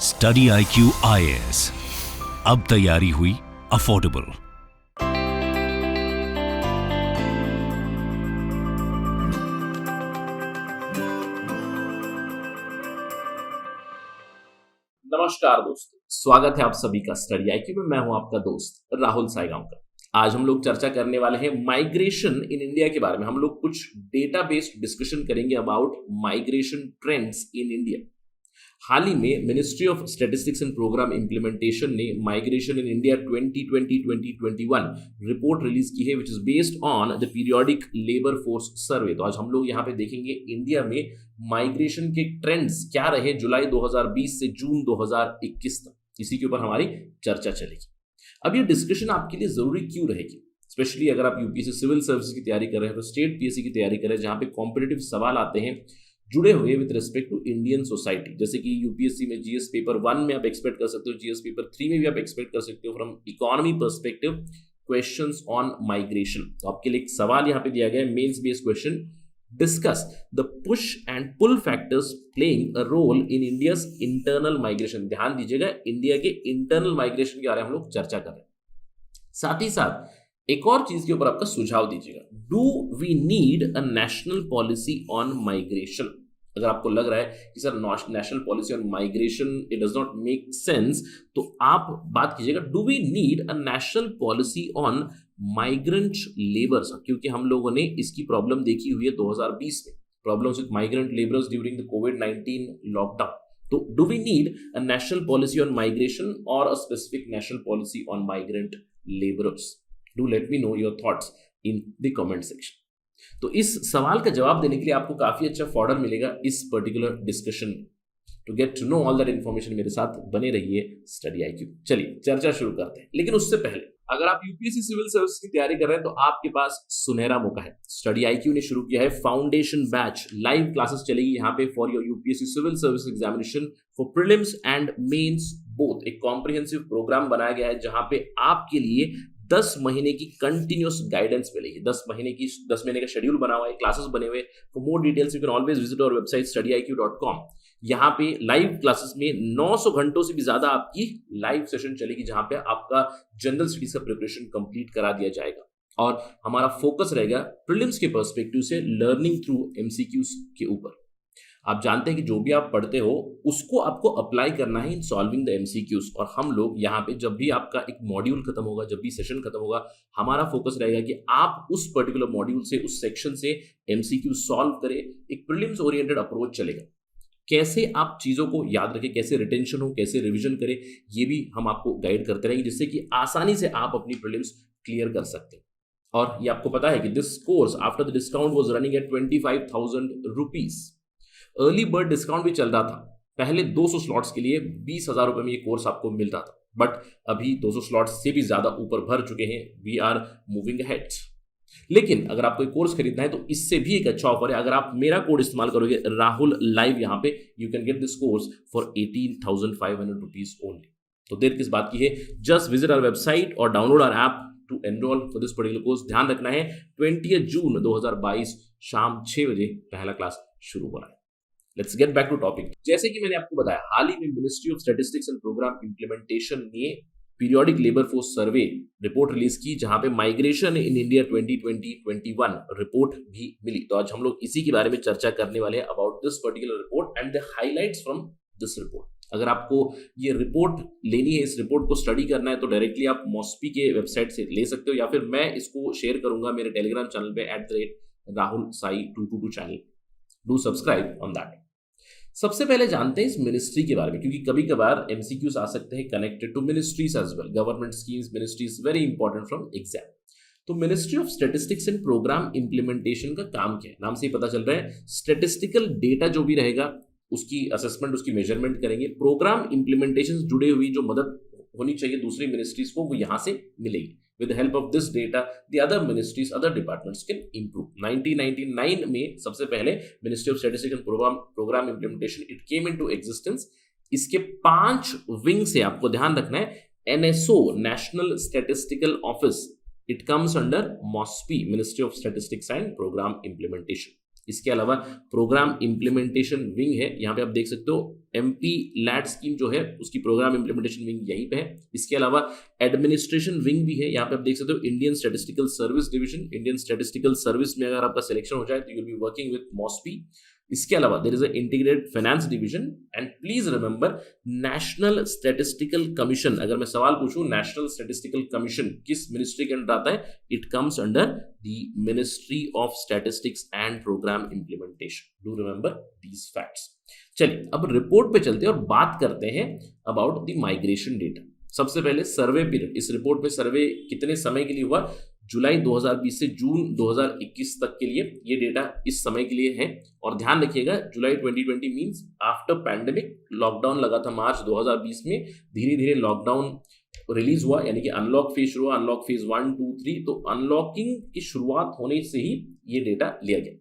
Study IQ IAS, अब तैयारी हुई अफोर्डेबल। नमस्कार दोस्तों, स्वागत है आप सभी का स्टडी IQ में। मैं हूं आपका दोस्त राहुल साईगांवकर। आज हम लोग चर्चा करने वाले हैं माइग्रेशन इन इंडिया के बारे में। हम लोग कुछ डेटा बेस्ड डिस्कशन करेंगे about migration trends in India. हाल ही में ministry of statistics and programme implementation ने migration in India 2020-2021 report release की है, which is based on the periodic labour force survey. तो आज हम लोग यहाँ पे देखेंगे इंडिया में माइग्रेशन के ट्रेंड्स क्या रहे जुलाई 2020 से जून 2021 तक। इसी के ऊपर हमारी चर्चा चलेगी। अब ये डिस्कशन आपके लिए जरूरी क्यों रहेगी, स्पेशली अगर आप यूपीएससी सिविल सर्विस की तैयारी कर रहे हैं, तो स्टेट पीएससी की तैयारी कर रहे हैं, जहां पे कॉम्पिटिटिव सवाल आते हैं जुड़े हुए with respect to Indian society. जैसे कि यूपीएससी में जीएस पेपर 1 में आप एक्सपेक्ट कर सकते हो, जीएस पेपर 3 में भी आप एक्सपेक्ट कर सकते हो from economy perspective questions on migration. तो आपके लिए एक सवाल यहाँ पे दिया गया है, mains based question. Discuss the push and pull factors playing a role in India's internal migration. ध्यान दीजिएगा, इंडिया के इंटरनल माइग्रेशन के बारे में हम लोग चर्चा कर रहे हैं। साथ ही साथ एक और चीज के ऊपर आपका सुझाव दीजिएगा, do we need a national policy on migration. अगर आपको लग रहा है कि sir national policy on migration it does not make sense, तो आप बात कीजिएगा, do we need a national policy on migrant labours. क्योंकि हम लोगों ने इसकी प्रॉब्लम देखी हुई है 2020 में, problems with migrant labours during the कोविड-19 लॉकडाउन। तो do we need a national policy on migration और a specific national policy on migrant labours? Do let me know your thoughts in the comment section. तो इस सवाल का जवाब देने के लिए आपको काफी अच्छा फॉर्डर मिलेगा इस पर्टिकुलर डिस्कशन में। To get to know all that information मेरे साथ बने रहिए स्टडी IQ। चलिए चर्चा शुरू करते हैं, लेकिन उससे पहले अगर आप यूपीएससी सिविल सर्विस की तैयारी कर रहे हैं तो आपके पास सुनहरा मौका है। स्टडी IQ ने शुरू किया है फाउंडेशन बैच। लाइव क्लासेस चलेगी यहाँ पे for your UPSC civil service examination for prelims and mains both. एक कॉम्प्रिहेंसिव प्रोग्राम बनाया गया है जहां पे आपके लिए 10 महीने की कंटिन्यूस गाइडेंस मिलेगी। 10 महीने का शेड्यूल बना हुआ है, क्लासेस बने हुए। For more details you can always visit our website studiiq.com। यहाँ पे लाइव क्लासेस में 900 घंटों से भी ज्यादा आपकी लाइव सेशन चलेगी, जहां पे आपका जनरल स्टडीज का प्रिपरेशन कंप्लीट करा दिया जाएगा। और हमारा फोकस रहेगा प्रीलिम्स के पर्सपेक्टिव से लर्निंग थ्रू MCQs के ऊपर। आप जानते हैं कि जो भी आप पढ़ते हो उसको आपको अप्लाई करना है इन सॉल्विंग द MCQs। और हम लोग यहाँ पे जब भी आपका एक मॉड्यूल खत्म होगा, जब भी सेशन खत्म होगा, हमारा फोकस रहेगा कि आप उस पर्टिकुलर मॉड्यूल से, उस सेक्शन से MCQ सॉल्व करें। एक प्रीलिम्स ओरिएंटेड अप्रोच चलेगा। कैसे आप चीजों को याद रखें, कैसे रिटेंशन हो, कैसे रिविजन करें, ये भी हम आपको गाइड करते रहेंगे, जिससे कि आसानी से आप अपनी प्रीलिम्स क्लियर कर सकते हैं। और ये आपको पता है कि this course after the discount was running at 25,000 rupees. Early bird discount भी चल रहा था। पहले 200 स्लॉट्स के लिए 20,000 रुपए में ये कोर्स आपको मिल रहा था, बट अभी 200 स्लॉट्स से भी ज्यादा ऊपर भर चुके हैं। We are moving ahead. लेकिन अगर आपको एक कोर्स खरीदना है तो इससे भी एक अच्छा ऑफर है। अगर आप मेरा कोड इस्तेमाल करोगे राहुल लाइव, यहाँ पे you can get this course for 18,500 rupees only. तो देर किस बात की है, जस्ट विजिट आवर वेबसाइट और download our app to enrol for this particular course. ध्यान रखना है 20 जून 2022 शाम 6 बजे पहला क्लास शुरू हो रहा है। Let's get back to topic. जैसे कि मैंने आपको बताया, हाल ही में ministry of statistics and programme implementation ने periodic labour force survey report release की, जहां पे माइग्रेशन इन इंडिया 2020-21 रिपोर्ट भी मिली। तो आज हम लोग इसी के बारे में चर्चा करने वाले हैं about this particular report and the highlights from this report. अगर आपको ये रिपोर्ट लेनी है, इस रिपोर्ट को स्टडी करना है, तो डायरेक्टली आप मॉस्पी के वेबसाइट से ले सकते हो, या फिर मैं इसको शेयर करूंगा मेरे टेलीग्राम चैनल पे @rahul sai 222 channel. Do subscribe on that. सबसे पहले जानते हैं इस मिनिस्ट्री के बारे में, क्योंकि कभी कभार MCQs आ सकते हैं connected to ministries as well. Government schemes, ministries very important from exam. तो ministry of statistics and programme implementation का काम क्या है, नाम से ही पता चल रहा है। स्टैटिस्टिकल डेटा जो भी रहेगा उसकी असेसमेंट, उसकी मेजरमेंट करेंगे। प्रोग्राम इंप्लीमेंटेशन जुड़े हुई जो मदद होनी चाहिए दूसरी मिनिस्ट्रीज को, वो यहां से मिलेगी। With the help of this data, the other ministries, other departments can improve. 1999 में सबसे पहले Ministry of Statistics and Program Implementation it came into existence. इसके 5 विंग से आपको ध्यान रखना है। NSO, National Statistical Office, it comes under MOSPI, Ministry of Statistics and Program Implementation. इसके अलावा प्रोग्राम इम्प्लीमेंटेशन विंग है, यहाँ पे आप देख सकते हो एमपी लैट स्कीम जो है उसकी प्रोग्राम इम्प्लीमेंटेशन विंग यहीं पे है। इसके अलावा एडमिनिस्ट्रेशन विंग भी है, यहाँ पे आप देख सकते हो Indian statistical service division. Indian statistical service में अगर आपका सिलेक्शन हो जाए तो you will be working with MoSPI. इसके अलावा there is a integrated finance division and please remember national statistical commission. अगर मैं सवाल पूछूं नेशनल स्टैटिस्टिकल कमीशन किस मिनिस्ट्री के अंडर आता है, it comes under the ministry of statistics and programme implementation. Do remember these facts. चलिए अब रिपोर्ट पे चलते हैं और बात करते हैं अबाउट द माइग्रेशन डेटा। सबसे पहले सर्वे पीरियड। इस रिपोर्ट में सर्वे कितने समय के लिए हुआ, जुलाई 2020 से जून 2021 तक के लिए ये डेटा इस समय के लिए है। और ध्यान रखिएगा जुलाई 2020 मींस आफ्टर पैंडेमिक। लॉकडाउन लगा था मार्च 2020 में, धीरे धीरे लॉकडाउन रिलीज हुआ, यानी कि अनलॉक फेज शुरू हुआ, अनलॉक फेज 1, 2, 3। तो अनलॉकिंग की शुरुआत होने से ही ये डेटा लिया गया।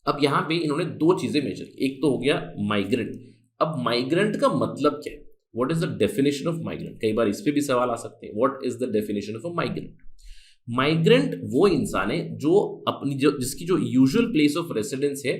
अब यहाँ पे इन्होंने दो चीजें मेजर की, एक तो हो गया माइग्रेंट। अब माइग्रेंट का मतलब क्या है, what is the definition of migrant, कई बार इस पे भी सवाल आ सकते हैं। What is the definition of a migrant. Migrant वो इंसान है जो अपनी जिसकी जो यूजुअल प्लेस ऑफ रेसिडेंस है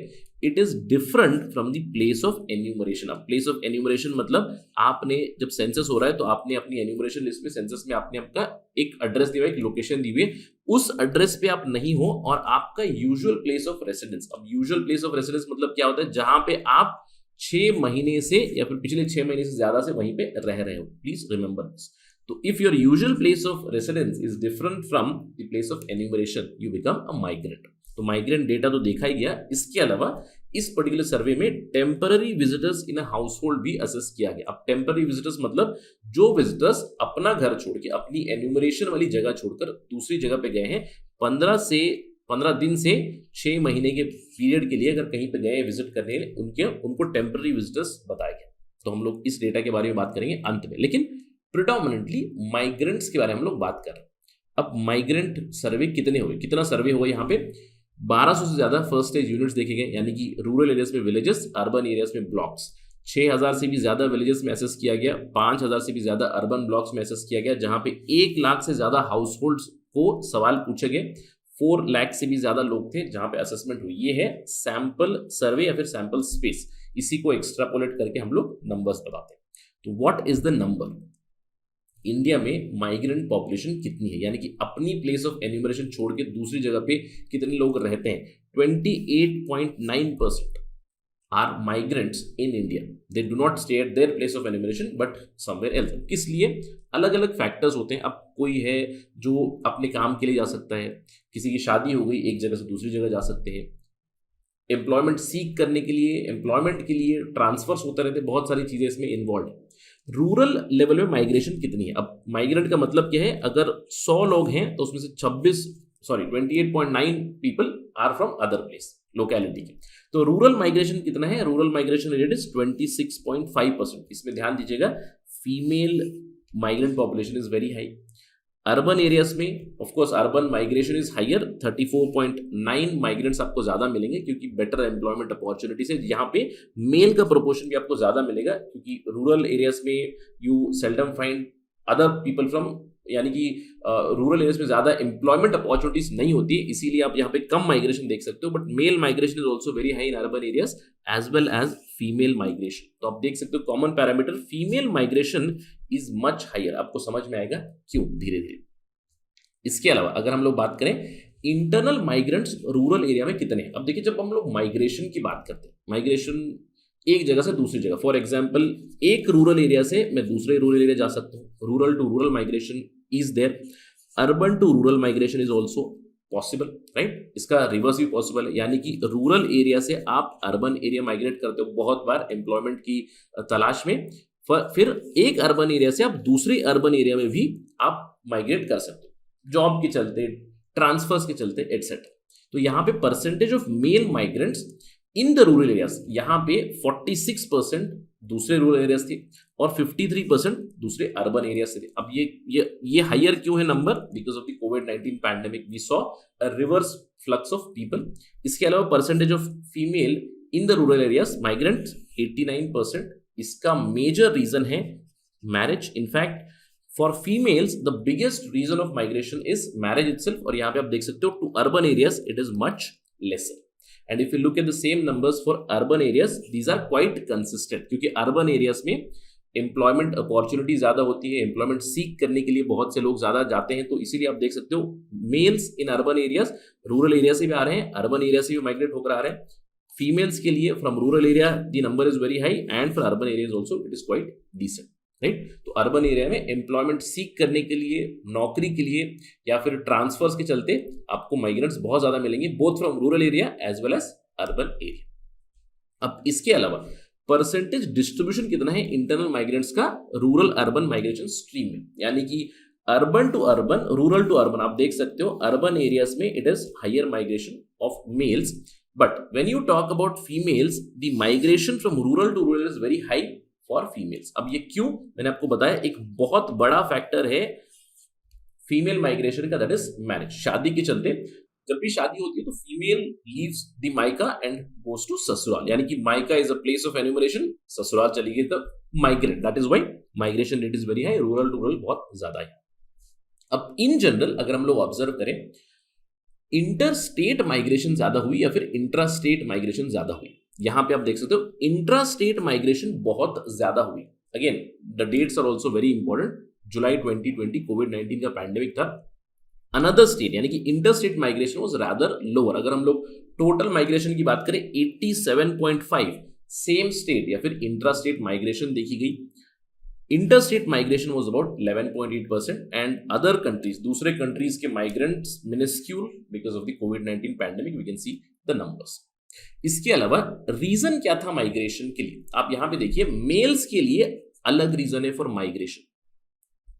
it is different from the place of enumeration. अब प्लेस ऑफ एन्यूमरेशन मतलब आपने जब सेंसस हो रहा है तो आपने अपनी एन्यूमरेशन लिस्ट में सेंसस में आपने आपका एक एड्रेस दिया है, एक लोकेशन दी हुई है, उस एड्रेस पे आप नहीं हो और आपका यूजुअल प्लेस ऑफ रेसिडेंस। अब यूजुअल प्लेस ऑफ रेसिडेंस मतलब क्या होता है, जहां पे आप 6 महीने से या फिर पिछले 6 महीने से ज्यादा से वहीं पे रह रहे हो। Please remember this. तो if your usual place of residence is different from the place of enumeration you become a migrant. तो माइग्रेंट डेटा तो देखा ही गया। इसके अलावा इस पर्टिकुलर सर्वे में temporary visitors in a house hold भी असेस किया गया। अब टेम्पररी विजिटर्स मतलब जो विजिटर्स अपना घर छोड़ के अपनी एन्यूमरेशन वाली जगह छोड़कर दूसरी जगह पे गए हैं 15 दिन से 6 महीने के पीरियड के लिए अगर कहीं पे गए विजिट करने के लिए उनको टेम्पररी विजिटर्स बताया गया। तो हम लोग इस डेटा के बारे में बात करेंगे अंत में, लेकिन प्रिडोमिनेंटली माइग्रेंट्स के बारे में हम लोग बात कर रहे हैं। अब माइग्रेंट सर्वे कितने हुए, कितना सर्वे हुआ, यहाँ पे 1200 से ज्यादा फर्स्ट स्टेज यूनिट्स देखे गए, यानी कि रूरल एरियाज में विलेजेस, अर्बन एरियाज में ब्लॉक्स। 6000 से भी ज्यादा विलेजेस में एसेस किया गया, 5000 से भी ज्यादा अर्बन ब्लॉक्स में एसेस किया गया, जहां पे 1 लाख से ज्यादा हाउस होल्ड्स को सवाल पूछे गए। 4 लाख से भी ज्यादा लोग थे जहां पे असेसमेंट हुई। ये है सैंपल सर्वे या फिर सैंपल स्पेस। इसी को एक्स्ट्रापोलेट करके हम लोग नंबर्स बताते हैं। तो what is the number, India में माइग्रेंट पॉपुलेशन कितनी है, यानी कि अपनी प्लेस ऑफ एन्यूमरेशन छोड़ के दूसरी जगह पे कितने लोग रहते हैं। 28.9% are migrants in India. They do not stay at their place of enumeration but somewhere else. किस लिए, अलग अलग फैक्टर्स होते हैं। अब कोई है जो अपने काम के लिए जा सकता है, किसी की शादी हो गई एक जगह से दूसरी जगह जा सकते हैं, एम्प्लॉयमेंट सीख करने के लिए, एम्प्लॉयमेंट के लिए ट्रांसफर्स होते रहते हैं, बहुत सारी चीजें इसमें इन्वॉल्व है। रूरल लेवल में माइग्रेशन कितनी है, अब माइग्रेंट का मतलब क्या है, अगर 100 लोग हैं तो उसमें से 28.9 people are from other place locality के। तो रूरल माइग्रेशन कितना है, रूरल माइग्रेशन रेट इज 26.5%। इसमें ध्यान दीजिएगा female migrant population is very high. Urban areas में of course urban migration is higher, 34.9 migrants आपको ज्यादा मिलेंगे क्योंकि बेटर एम्प्लॉयमेंट अपॉर्चुनिटीज है। यहाँ पे मेल का प्रोपोर्शन भी आपको ज्यादा मिलेगा क्योंकि रूरल एरियाज में you seldom find other people from, यानी कि रूरल एरियाज में ज्यादा एम्प्लॉयमेंट अपॉर्चुनिटीज नहीं होती है, इसीलिए आप यहाँ पे कम माइग्रेशन देख सकते हो। But male migration is also very high in urban areas as well as female migration. तो आप देख सकते हो common parameter female migration is much higher. आपको समझ में आएगा क्यों धीरे धीरे। इसके अलावा अगर हम लोग बात करें इंटरनल माइग्रेंट्स रूरल एरिया में कितने हैं। अब देखिए जब हम लोग माइग्रेशन की बात करते हैं, माइग्रेशन एक जगह से दूसरी जगह, फॉर एग्जाम्पल एक रूरल एरिया से मैं दूसरे रूरल एरिया जा सकता हूँ, rural to rural migration is there. Urban to rural migration is also possible, right. इसका रिवर्स भी पॉसिबल है, यानी कि रूरल एरिया से आप अर्बन एरिया माइग्रेट करते हो बहुत बार एम्प्लॉयमेंट की तलाश में, फिर एक अर्बन एरिया से आप दूसरे अर्बन एरिया में भी आप माइग्रेट कर सकते हो जॉब के चलते, ट्रांसफर्स के चलते एटसेट्रा। तो यहाँ पे percentage of male migrants in the rural areas, यहाँ पे 46% दूसरे रूरल एरियाज थे और 53% दूसरे अर्बन एरियाज थे। अब ये हाइयर क्यों है नंबर, बिकॉज ऑफ द कोविड-19 pandemic we saw a reverse flux of people. इसके अलावा percentage of female in the rural areas migrant 89%। इसका मेजर रीजन है marriage. In fact for females the biggest reason of migration is marriage itself, और यहाँ पे आप देख सकते हो to urban areas it is much lesser. And if you look at the same numbers for urban areas, these are quite consistent, क्योंकि urban areas में employment opportunity ज्यादा होती है, एम्प्लॉयमेंट सीख करने के लिए बहुत से लोग ज्यादा जाते हैं, तो इसीलिए आप देख सकते हो males in urban areas rural area से भी आ रहे हैं, अर्बन एरिया से भी माइग्रेट होकर आ रहे हैं. फीमेल्स के लिए from rural area the number is very high and for urban areas also it is quite decent, right. तो अर्बन एरिया में एम्प्लॉयमेंट सीख करने के लिए, नौकरी के लिए या फिर ट्रांसफर्स के चलते आपको माइग्रेंट्स बहुत ज्यादा मिलेंगे, both from rural area as well as urban area. अब इसके अलावा परसेंटेज डिस्ट्रीब्यूशन कितना है इंटरनल माइग्रेंट्स का रूरल अर्बन माइग्रेशन स्ट्रीम में, यानी कि urban to urban, rural to urban. आप देख सकते हो अर्बन एरियाज में it is higher migration of males, but when you talk about females the migration from rural to rural is very high for females. अब ये क्यों, मैंने आपको बताया एक बहुत बड़ा फैक्टर है फीमेल माइग्रेशन का, दैट इज मैरिज. शादी के चलते जब भी शादी होती है तो female leaves the maika and goes to sasural, यानी कि maika is a place of enumeration, ससुराल चली गई तो migrate, that is why migration rate is very high, rural to rural बहुत ज्यादा है. अब इन जनरल अगर हम लोग ऑब्जर्व करें, इंटर स्टेट माइग्रेशन ज्यादा हुई या फिर इंट्रा स्टेट माइग्रेशन ज्यादा हुई. यहां पे आप देख सकते हो इंट्रा स्टेट माइग्रेशन बहुत ज्यादा हुई. Again the dates are also very important. जुलाई 2020 कोविड-19 का पैंडेमिक था. अनदर स्टेट यानी कि inter state migration was rather lower. अगर हम लोग टोटल माइग्रेशन की बात करें 87.5 सेम स्टेट या फिर इंट्रा स्टेट माइग्रेशन देखी गई. Inter state migration was about 11.8% and other countries, दूसरे कंट्रीज के migrants minuscule because of the कोविड-19 pandemic. We can see the numbers. इसके अलावा रीजन क्या था माइग्रेशन के लिए, आप यहां पे देखिए मेल्स के लिए अलग रीजन है for migration.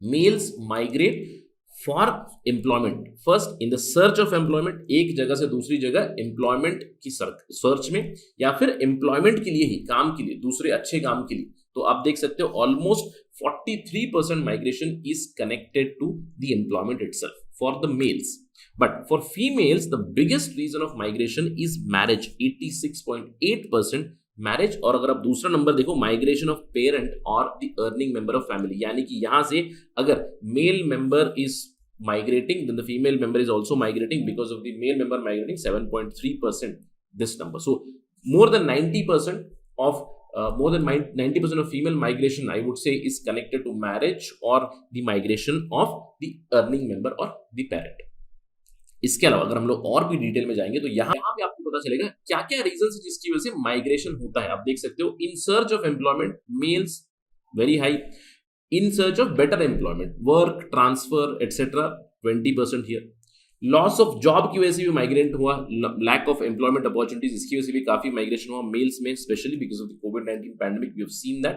Males migrate for employment, first in the search of employment, एक जगह से दूसरी जगह एम्प्लॉयमेंट की सर्च में, या फिर एम्प्लॉयमेंट के लिए ही, काम के लिए, दूसरे अच्छे काम के लिए. तो आप देख सकते हो almost 43% migration is connected to the employment itself for the males. But for females, the biggest reason of migration is marriage, 86.8% marriage. और अगर आप दूसरा नंबर देखो, माइग्रेशन ऑफ पेरेंट और the earning member of family, यानी कि यहां से अगर male member is migrating, then the female member is also migrating because of the male member migrating 7.3% this number. So more than 90% of female migration, I would say, is connected to marriage or the migration of the earning member or the parent. इसके अलावा अगर हम लोग और भी detail में जाएंगे तो यहाँ पे आपको पता चलेगा क्या क्या रीजन है जिसकी वजह से माइग्रेशन होता है. आप देख सकते हो in search of employment males very high, in search of better employment work transfer etcetera 20% here. Loss of job की वजह से भी माइग्रेंट हुआ, लैक ऑफ एम्प्लॉयमेंट अपॉर्चुनिटीज, इसकी वजह से भी काफी माइग्रेशन हुआ मेल्स में, स्पेशली बिकॉज ऑफ द कोविड-19 pandemic we have seen that.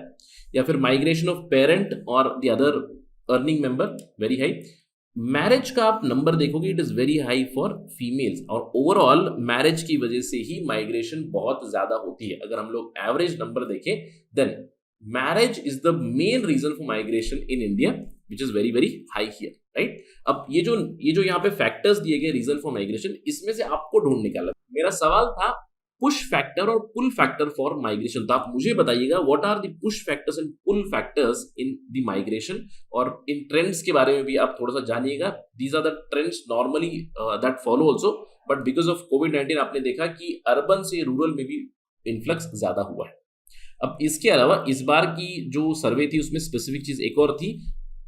या फिर माइग्रेशन ऑफ पेरेंट और the other earning member very high. Marriage का आप नंबर देखोगे it is very high for females, और ओवरऑल मैरिज की वजह से ही माइग्रेशन बहुत ज्यादा होती है. अगर हम लोग एवरेज नंबर देखें then marriage is the main reason for migration in India which is very very high here, right. अब ये जो यहाँ पे फैक्टर्स दिए गए रीजन फॉर माइग्रेशन, इसमें से आपको ढूंढ निकालना. मेरा सवाल था पुश फैक्टर और पुल फैक्टर फॉर माइग्रेशन, तो आप मुझे बताइएगा what are the push factors and pull factors in the migration, और इन ट्रेंड्स के बारे में भी आप थोड़ा सा जानिएगा. These are the trends normally that follow also, but because of कोविड-19 आपने देखा कि अर्बन से रूरल में भी इन्फ्लक्स ज्यादा हुआ है. अब इसके अलावा इस बार की जो सर्वे थी उसमें स्पेसिफिक चीज एक और थी,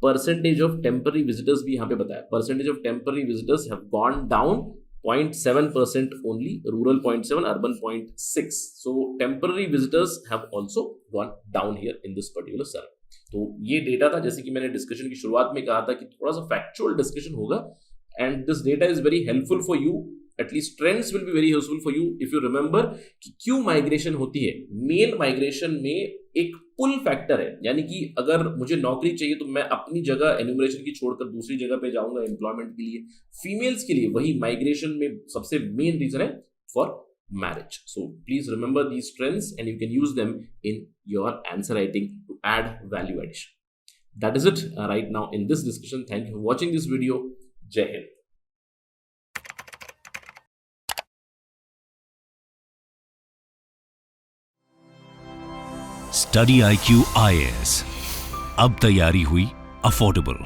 परसेंटेज ऑफ टेम्पररी विजिटर्स भी यहाँ पे बताया. Percentage of temporary visitors have gone down 0.7% only, rural 0.7, urban 0.6. So temporary visitors have also gone down here in this particular survey. तो ये डेटा था, जैसे कि मैंने डिस्कशन की शुरुआत में कहा था कि थोड़ा सा फैक्चुअल डिस्कशन होगा, and this data is very helpful for you. At least trends will be very useful for you if you remember कि क्यों माइग्रेशन होती है. मेल माइग्रेशन में एक पुल फैक्टर है, यानी कि अगर मुझे नौकरी चाहिए तो मैं अपनी जगह एन्यूमरेशन की छोड़कर दूसरी जगह पे जाऊंगा एम्प्लॉयमेंट के लिए. फीमेल्स के लिए वही माइग्रेशन में सबसे मेन रीजन है for marriage. So please remember these trends and you can use them in your answer writing to add value addition. That is it right now in this discussion. Thank you for watching this video. जय Hind. Study IQ IAS, अब तैयारी हुई affordable.